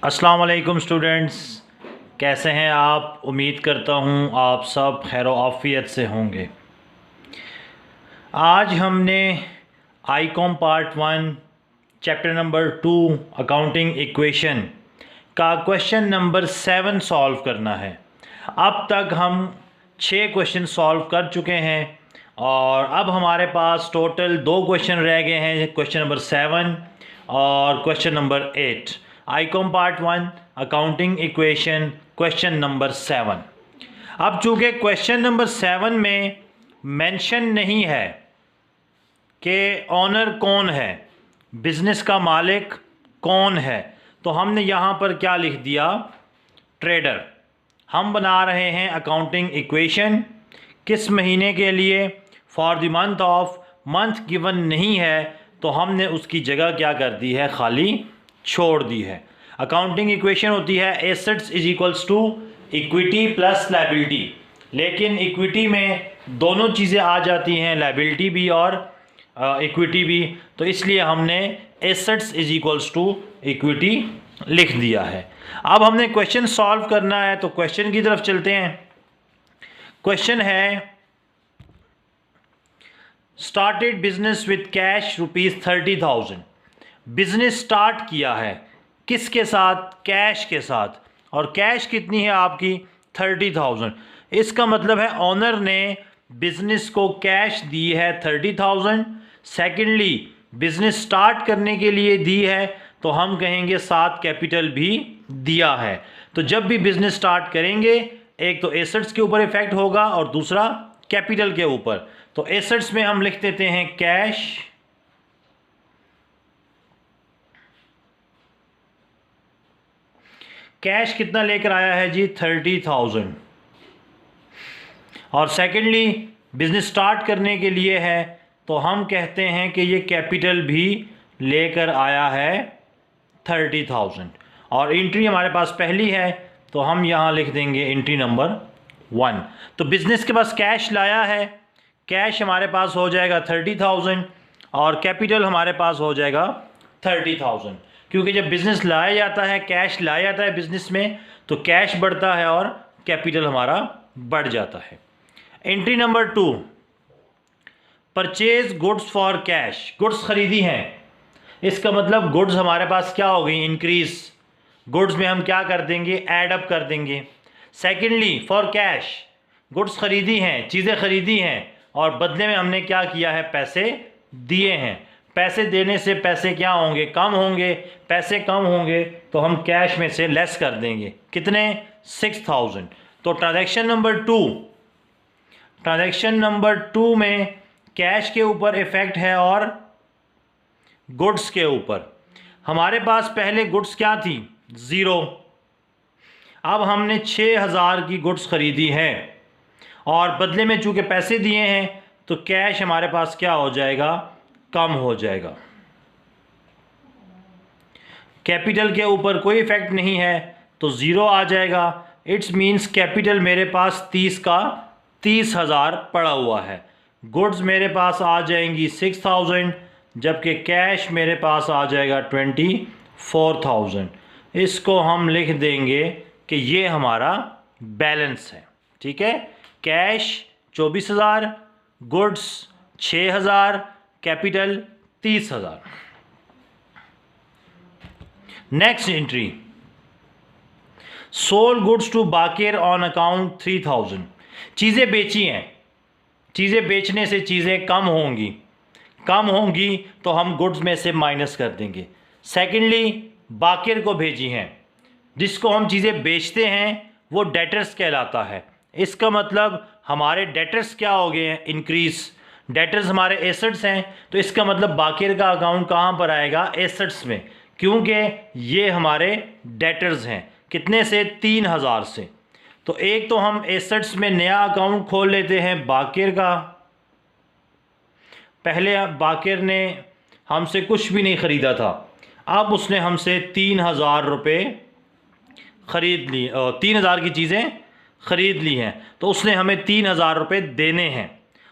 अस्सलाम वालेकुम स्टूडेंट्स, कैसे हैं आप। उम्मीद करता हूँ आप सब खैर आफ़ियत से होंगे। आज हमने Icom part 1 chapter number 2 accounting equation का क्वेश्चन नंबर 7 सॉल्व करना है। अब तक हम 6 क्वेश्चन सॉल्व कर चुके हैं और अब हमारे पास टोटल 2 क्वेश्चन रह गए हैं, क्वेश्चन नंबर 7 और question number 8। Icom part 1 accounting equation question number 7। अब चूंकि क्वेश्चन नंबर 7 में मेंशन नहीं है कि ऑनर कौन है, बिजनेस का मालिक कौन है, तो हमने यहाँ पर क्या लिख दिया, ट्रेडर। हम बना रहे हैं अकाउंटिंग इक्वेशन किस महीने के लिए, for the month of. Month given नहीं है तो हमने उसकी जगह क्या कर दी है, खाली छोड़ दी है। अकाउंटिंग इक्वेशन होती है assets is equals to equity plus liability, लेकिन इक्विटी में दोनों चीज़ें आ जाती हैं, लायबिलिटी भी और इक्विटी भी, तो इसलिए हमने assets is equals to equity लिख दिया है। अब हमने क्वेश्चन सॉल्व करना है, तो क्वेश्चन की तरफ चलते हैं। क्वेश्चन है started business with cash ₹30,000। Business start किया है किसके साथ, कैश के साथ, और कैश कितनी है आपकी 30,000। इसका मतलब है ऑनर ने बिजनेस को कैश दी है 30,000। सेकेंडली बिजनेस स्टार्ट करने के लिए दी है तो हम कहेंगे साथ कैपिटल भी दिया है। तो जब भी बिजनेस स्टार्ट करेंगे एक तो एसेट्स के ऊपर इफेक्ट होगा और दूसरा कैपिटल के ऊपर। तो एसेट्स में हम लिख देते हैं कैश, कैश कितना लेकर आया है जी 30,000, और सेकेंडली बिजनेस स्टार्ट करने के लिए है तो हम कहते हैं कि ये कैपिटल भी लेकर आया है 30,000। और एंट्री हमारे पास पहली है तो हम यहाँ लिख देंगे एंट्री नंबर 1। तो बिजनेस के पास कैश लाया है, कैश हमारे पास हो जाएगा 30,000 और कैपिटल हमारे पास हो जाएगा 30,000, क्योंकि जब बिजनेस लाया जाता है, कैश लाया जाता है बिजनेस में, तो कैश बढ़ता है और कैपिटल हमारा बढ़ जाता है। Entry number 2, purchase goods for cash. Goods खरीदी हैं, इसका मतलब गुड्स हमारे पास क्या हो गई, इंक्रीज। गुड्स में हम क्या कर देंगे, ऐड अप कर देंगे। सेकेंडली फॉर कैश, गुड्स खरीदी हैं, चीज़ें खरीदी हैं और बदले में हमने क्या किया है, पैसे दिए हैं। पैसे देने से पैसे क्या होंगे, कम होंगे। पैसे कम होंगे तो हम कैश में से लेस कर देंगे, कितने 6,000। तो ट्रांजैक्शन नंबर 2 में कैश के ऊपर इफेक्ट है और गुड्स के ऊपर। हमारे पास पहले गुड्स क्या थी, 0। अब हमने 6,000 की गुड्स खरीदी है और बदले में चूंकि पैसे दिए हैं तो कैश हमारे पास क्या हो जाएगा, कम हो जाएगा। कैपिटल के ऊपर कोई इफेक्ट नहीं है तो 0 आ जाएगा। इट्स मीन्स कैपिटल मेरे पास 30 का 30,000 पड़ा हुआ है। गुड्स मेरे पास आ जाएंगी 6,000 जबकि कैश मेरे पास आ जाएगा 24,000। इसको हम लिख देंगे कि ये हमारा बैलेंस है, ठीक है। Cash 24,000, goods 6,000, capital 30,000। Next entry, sold goods to Bakir on account 3,000। चीज़ें बेची हैं, चीज़ें बेचने से चीज़ें कम होंगी तो हम गुड्स में से माइनस कर देंगे। सेकेंडली बाकिर को भेजी हैं, जिसको हम चीज़ें बेचते हैं वो डेटर्स कहलाता है। इसका मतलब हमारे डेटर्स क्या हो गए हैं, इंक्रीज। डेटर्स हमारे एसेट्स हैं तो इसका मतलब बाकिर का अकाउंट कहाँ पर आएगा, एसेट्स में, क्योंकि ये हमारे डेटर्स हैं। कितने से, 3,000 से। तो एक तो हम एसेट्स में नया अकाउंट खोल लेते हैं बाकिर का। पहले बाकिर ने हमसे कुछ भी नहीं ख़रीदा था, अब उसने हमसे 3,000 रुपये ख़रीद ली, 3,000 की चीज़ें ख़रीद ली हैं, तो उसने हमें 3,000 रुपये देने हैं।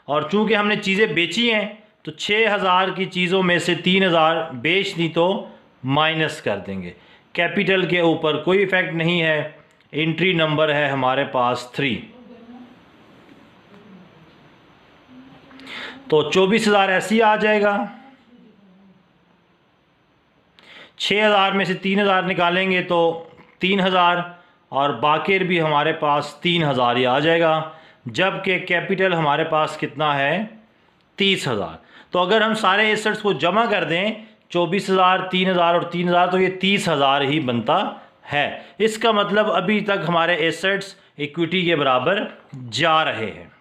और चूंकि हमने चीज़ें बेची हैं तो 6,000 की चीज़ों में से 3,000 बेच दी तो माइनस कर देंगे। कैपिटल के ऊपर कोई इफ़ेक्ट नहीं है। एंट्री नंबर है हमारे पास 3। तो 24,000 ऐसे ही आ जाएगा। 6,000 में से 3,000 निकालेंगे तो 3,000 और बाकी भी हमारे पास 3,000 ही आ जाएगा, जबकि कैपिटल हमारे पास कितना है 30,000। तो अगर हम सारे एसेट्स को जमा कर दें 24,000, 3,000 और 3,000 तो ये 30,000 ही बनता है। इसका मतलब अभी तक हमारे एसेट्स इक्विटी के बराबर जा रहे हैं।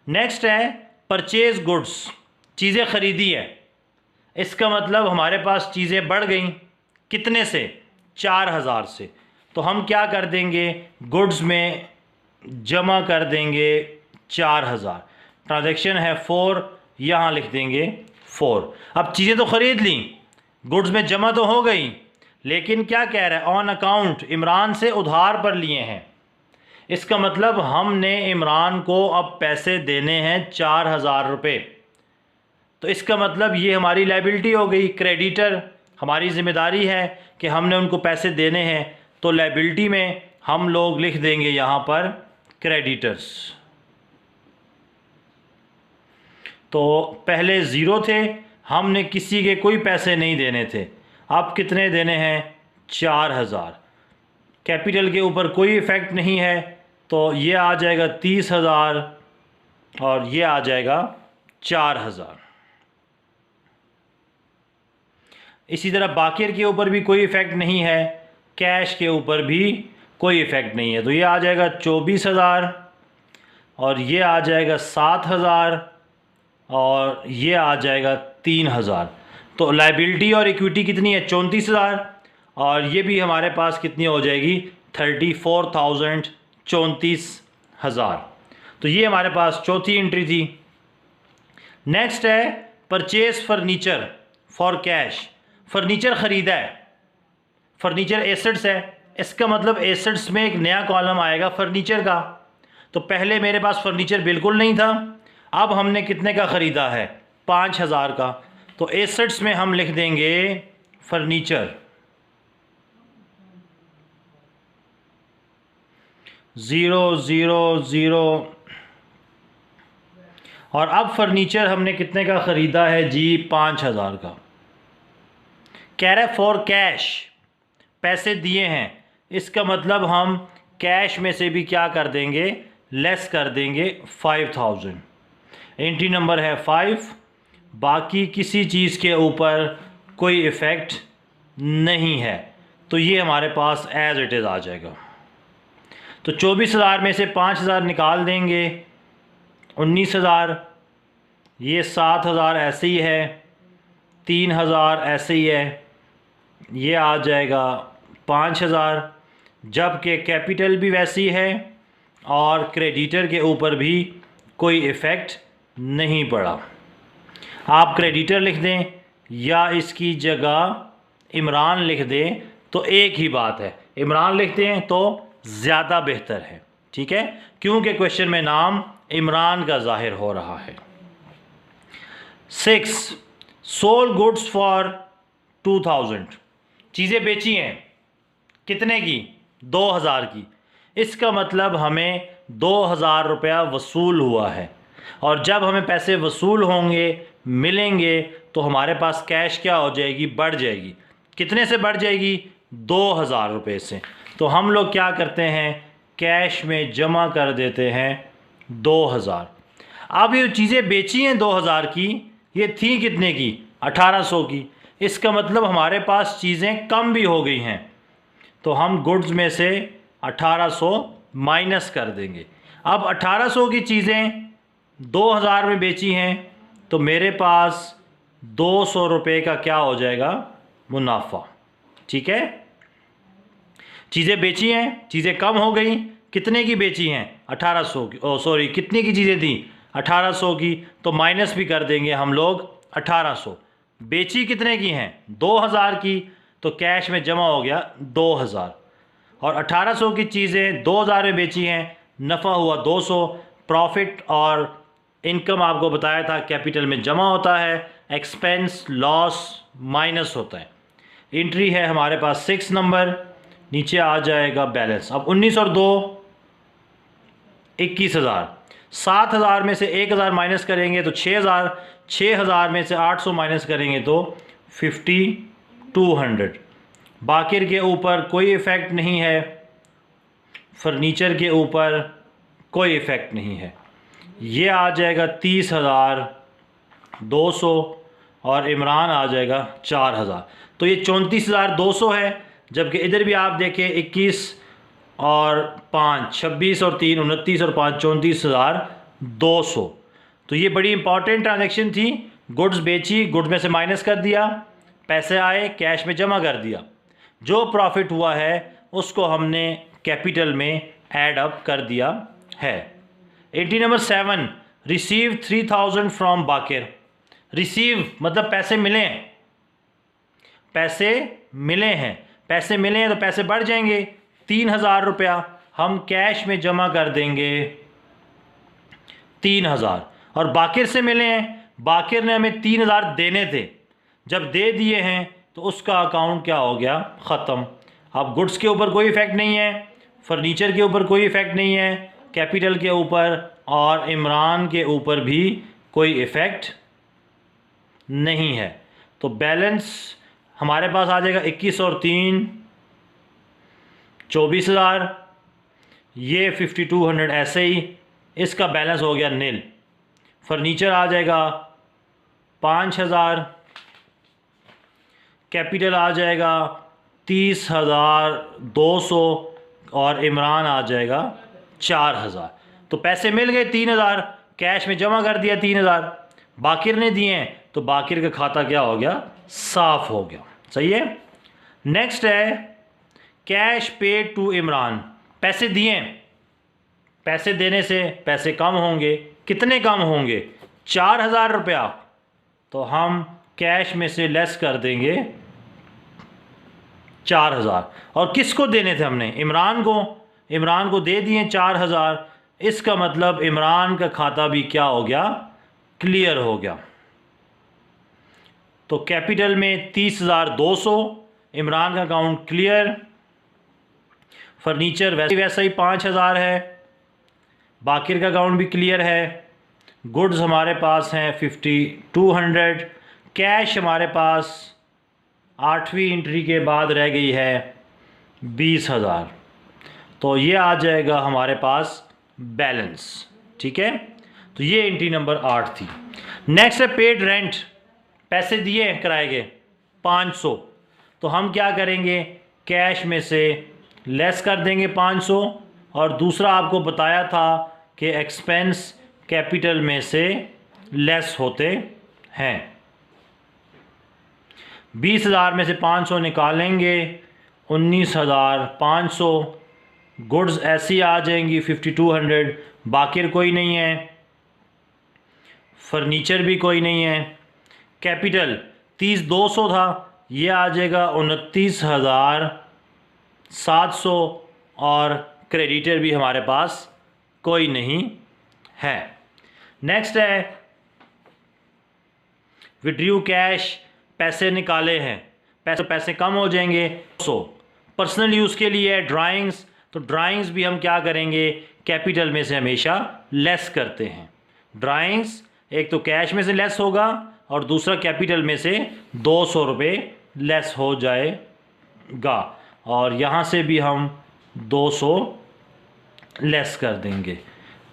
नेक्स्ट है परचेज गुड्स, चीज़ें ख़रीदी है। इसका मतलब हमारे पास चीज़ें बढ़ गई, कितने से 4,000 से। तो हम क्या कर देंगे, गुड्स में जमा कर देंगे 4,000। ट्रांजैक्शन है 4, यहाँ लिख देंगे 4। अब चीज़ें तो ख़रीद ली, गुड्स में जमा तो हो गई, लेकिन क्या कह रहा है, ऑन अकाउंट इमरान से उधार पर लिए हैं। इसका मतलब हमने इमरान को अब पैसे देने हैं 4,000 रुपये। तो इसका मतलब ये हमारी लायबिलिटी हो गई, क्रेडिटर हमारी ज़िम्मेदारी है कि हमने उनको पैसे देने हैं। तो लायबिलिटी में हम लोग लिख देंगे यहाँ पर क्रेडिटर्स। तो पहले ज़ीरो थे, हमने किसी के कोई पैसे नहीं देने थे, अब कितने देने हैं 4,000। कैपिटल के ऊपर कोई इफ़ेक्ट नहीं है, तो ये आ जाएगा 30,000 और ये आ जाएगा 4,000। इसी तरह बाकिर के ऊपर भी कोई इफ़ेक्ट नहीं है, कैश के ऊपर भी कोई इफ़ेक्ट नहीं है, तो ये आ जाएगा 24,000 और ये आ जाएगा 7,000 और ये आ जाएगा 3,000। तो लायबिलिटी और इक्विटी कितनी है 34,000 और ये भी हमारे पास कितनी हो जाएगी 34,000, 34,000। तो ये हमारे पास चौथी एंट्री थी। नेक्स्ट है purchase furniture for cash. Furniture ख़रीदा है, फर्नीचर एसेट्स है। इसका मतलब एसेट्स में एक नया कॉलम आएगा फर्नीचर का। तो पहले मेरे पास फर्नीचर बिल्कुल नहीं था, अब हमने कितने का ख़रीदा है 5,000 का। तो एसेट्स में हम लिख देंगे फर्नीचर, 000। और अब फर्नीचर हमने कितने का ख़रीदा है जी 5,000 का। कह रहा है फॉर कैश, पैसे दिए हैं। इसका मतलब हम कैश में से भी क्या कर देंगे, लेस कर देंगे 5,000। एंट्री नंबर है 5। बाकी किसी चीज़ के ऊपर कोई इफ़ेक्ट नहीं है, तो ये हमारे पास एज इट इज़ आ जाएगा। तो 24,000 में से 5,000 निकाल देंगे, 19,000, ये 7,000 ऐसे ही है, 3,000 ऐसे ही है, ये आ जाएगा 5,000, जबकि कैपिटल भी वैसी है और क्रेडिटर के ऊपर भी कोई इफ़ेक्ट नहीं पड़ा। आप क्रेडिटर लिख दें या इसकी जगह इमरान लिख दें तो एक ही बात है, इमरान लिखते हैं तो ज़्यादा बेहतर है, ठीक है, क्योंकि क्वेश्चन में नाम इमरान का ज़ाहिर हो रहा है। 6 सोल गुड्स फॉर 2,000, चीज़ें बेची हैं कितने की 2,000 की। इसका मतलब हमें 2,000 रुपया वसूल हुआ है, और जब हमें पैसे वसूल होंगे मिलेंगे तो हमारे पास कैश क्या हो जाएगी, बढ़ जाएगी। कितने से बढ़ जाएगी 2,000 रुपये से। तो हम लोग क्या करते हैं, कैश में जमा कर देते हैं 2,000। अब ये चीज़ें बेची हैं 2,000 की, ये थी कितने की 1,800 की। इसका मतलब हमारे पास चीज़ें कम भी हो गई हैं, तो हम गुड्स में से 1,800 माइनस कर देंगे। अब 1,800 की चीज़ें 2,000 में बेची हैं तो मेरे पास 200 रुपये का क्या हो जाएगा, मुनाफा, ठीक है। चीज़ें बेची हैं, चीज़ें कम हो गई, कितने की बेची हैं 1,800 की, कितनी की चीज़ें थी 1,800 की, तो माइनस भी कर देंगे हम लोग 1,800। बेची कितने की हैं 2,000 की, तो कैश में जमा हो गया 2,000, और 1,800 की चीज़ें 2,000 में बेची हैं, नफ़ा हुआ 200। प्रॉफिट और इनकम आपको बताया था कैपिटल में जमा होता है, एक्सपेंस लॉस माइनस होता है। एंट्री है हमारे पास 6 नंबर, नीचे आ जाएगा बैलेंस। अब 19 और 2 21,000, 7,000 में से 1,000 माइनस करेंगे तो 6,000, 6,000 में से 800 माइनस करेंगे तो 5,200। बाकिर के ऊपर कोई इफ़ेक्ट नहीं है, फर्नीचर के ऊपर कोई इफ़ेक्ट नहीं है। ये आ जाएगा 30,200 और इमरान आ जाएगा 4,000। तो ये 34,200 है, जबकि इधर भी आप देखें 21 और 5 26 और 3 29 और 5 34,200। तो ये बड़ी इंपॉर्टेंट ट्रांजैक्शन थी। गुड्स बेची, गुड्स में से माइनस कर दिया, पैसे आए, कैश में जमा कर दिया, जो प्रॉफिट हुआ है उसको हमने कैपिटल में ऐड अप कर दिया है। 80 number 7, receive 3,000 from Baqir. Receive मतलब पैसे मिले हैं, पैसे मिले हैं, पैसे मिले हैं तो पैसे बढ़ जाएंगे। 3,000 रुपया हम कैश में जमा कर देंगे 3,000, और बाकिर से मिले हैं, बाकिर ने हमें 3,000 देने थे, जब दे दिए हैं तो उसका अकाउंट क्या हो गया, ख़त्म। अब गुड्स के ऊपर कोई इफ़ेक्ट नहीं है, फर्नीचर के ऊपर कोई इफ़ेक्ट नहीं है, कैपिटल के ऊपर और इमरान के ऊपर भी कोई इफ़ेक्ट नहीं है। तो बैलेंस हमारे पास आ जाएगा 21 और 3 24,000, ये 5,200 ऐसे ही, इसका बैलेंस हो गया नील। फर्नीचर आ जाएगा 5,000, कैपिटल आ जाएगा 30,200 और इमरान आ जाएगा 4,000। तो पैसे मिल गए 3,000, कैश में जमा कर दिया 3,000, बाकिर ने दिए हैं तो बाकिर का खाता क्या हो गया, साफ हो गया। सही है। नेक्स्ट है कैश पेड टू इमरान। पैसे दिए, पैसे देने से पैसे कम होंगे, कितने कम होंगे, 4,000 रुपया, तो हम कैश में से लेस कर देंगे 4,000। और किसको देने थे हमने, इमरान को, इमरान को दे दिए 4,000, इसका मतलब इमरान का खाता भी क्या हो गया, क्लियर हो गया। तो कैपिटल में 30,200, इमरान का अकाउंट क्लियर। फर्नीचर वैसा ही 5,000 है, बाकिर का अकाउंट भी क्लियर है। गुड्स हमारे पास हैं 5,200, कैश हमारे पास 8वीं एंट्री के बाद रह गई है 20,000। तो ये आ जाएगा हमारे पास बैलेंस। ठीक है, तो ये एंट्री नंबर 8 थी। नेक्स्ट है पेड रेंट। पैसे दिए किराए के 500, तो हम क्या करेंगे, कैश में से लेस कर देंगे 500, और दूसरा आपको बताया था कि एक्सपेंस कैपिटल में से लेस होते हैं। 20,000 में से 500 निकालेंगे, 19,500। गुड्स ऐसी आ जाएंगी 5,200, बाकिर कोई नहीं है, फर्नीचर भी कोई नहीं है। कैपिटल 30,200 था, ये आ जाएगा 29,700, और क्रेडिटर भी हमारे पास कोई नहीं है। नेक्स्ट है विड्रू कैश। पैसे निकाले हैं, पैसे कम हो जाएंगे। पर्सनल यूज़ के लिए ड्राइंग्स, तो ड्राइंग्स भी हम क्या करेंगे, कैपिटल में से हमेशा लेस करते हैं। ड्राइंग्स एक तो कैश में से लेस होगा और दूसरा कैपिटल में से 200 रुपये लेस हो जाएगा, और यहाँ से भी हम 200 लेस कर देंगे।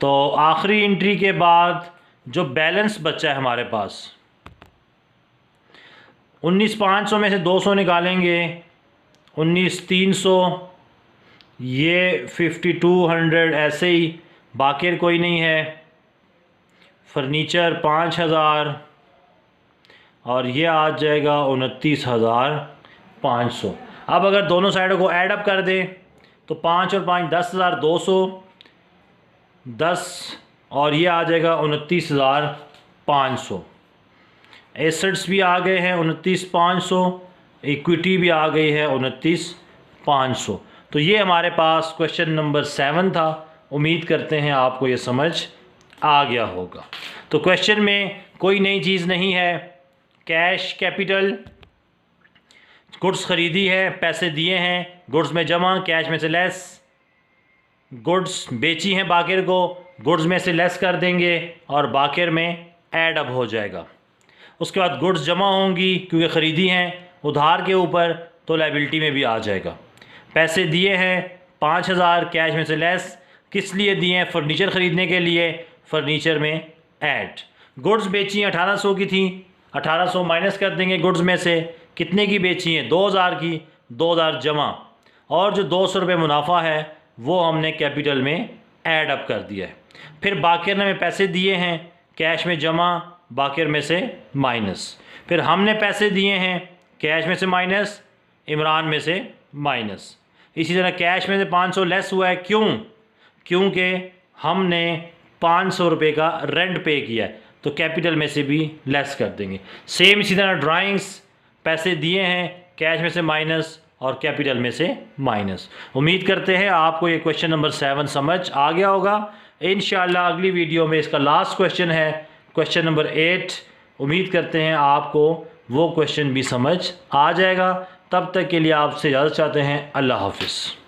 तो आखिरी एंट्री के बाद जो बैलेंस बचा है हमारे पास, 19,500 में से 200 निकालेंगे, 19,300, ये 5,200 ऐसे ही, बाकिर कोई नहीं है। फर्नीचर 5,000, और ये आ जाएगा 29,500। अब अगर दोनों साइडों को ऐड अप कर दें तो 5 और 5 10,200, 10, और ये आ जाएगा 29,500। एसेट्स भी आ गए हैं 29,500, इक्विटी भी आ गई है 29,500। तो ये हमारे पास क्वेश्चन नंबर 7 था। उम्मीद करते हैं आपको ये समझ आ गया होगा। तो क्वेश्चन में कोई नई चीज़ नहीं है। कैश कैपिटल, गुड्स ख़रीदी है, पैसे दिए हैं, गुड्स में जमा, कैश में से लेस। गुड्स बेची हैं बाकिर को, गुड्स में से लेस कर देंगे और बाकिर में ऐड अप हो जाएगा। उसके बाद गुड्स जमा होंगी क्योंकि ख़रीदी हैं उधार के ऊपर, तो लायबिलिटी में भी आ जाएगा। पैसे दिए हैं 5,000, कैश में से लेस। किस लिए दिए हैं? फर्नीचर ख़रीदने के लिए, फर्नीचर में ऐड। गुड्स बेची 1800 की थी, 1800 माइनस कर देंगे गुड्स में से। कितने की बेची हैं? 2000 की, 2000 जमा। और जो 200 रुपये मुनाफा है वो हमने कैपिटल में ऐड अप कर दिया है। फिर बाकिर ने हमें पैसे दिए हैं, कैश में जमा, बाकिर में से माइनस। फिर हमने पैसे दिए हैं, कैश में से माइनस, इमरान में से माइनस। इसी तरह कैश में से 500 लेस हुआ है। क्यों? क्योंकि हमने 500 रुपये का रेंट पे किया है, तो कैपिटल में से भी लेस कर देंगे। सेम इसी तरह ड्राइंग्स, पैसे दिए हैं, कैश में से माइनस और कैपिटल में से माइनस। उम्मीद करते हैं आपको ये क्वेश्चन नंबर 7 समझ आ गया होगा। इंशाल्लाह अगली वीडियो में इसका लास्ट क्वेश्चन है, क्वेश्चन नंबर 8। उम्मीद करते हैं आपको वो क्वेश्चन भी समझ आ जाएगा। तब तक के लिए आपसे इजाज़त चाहते हैं। अल्लाह हाफिज़।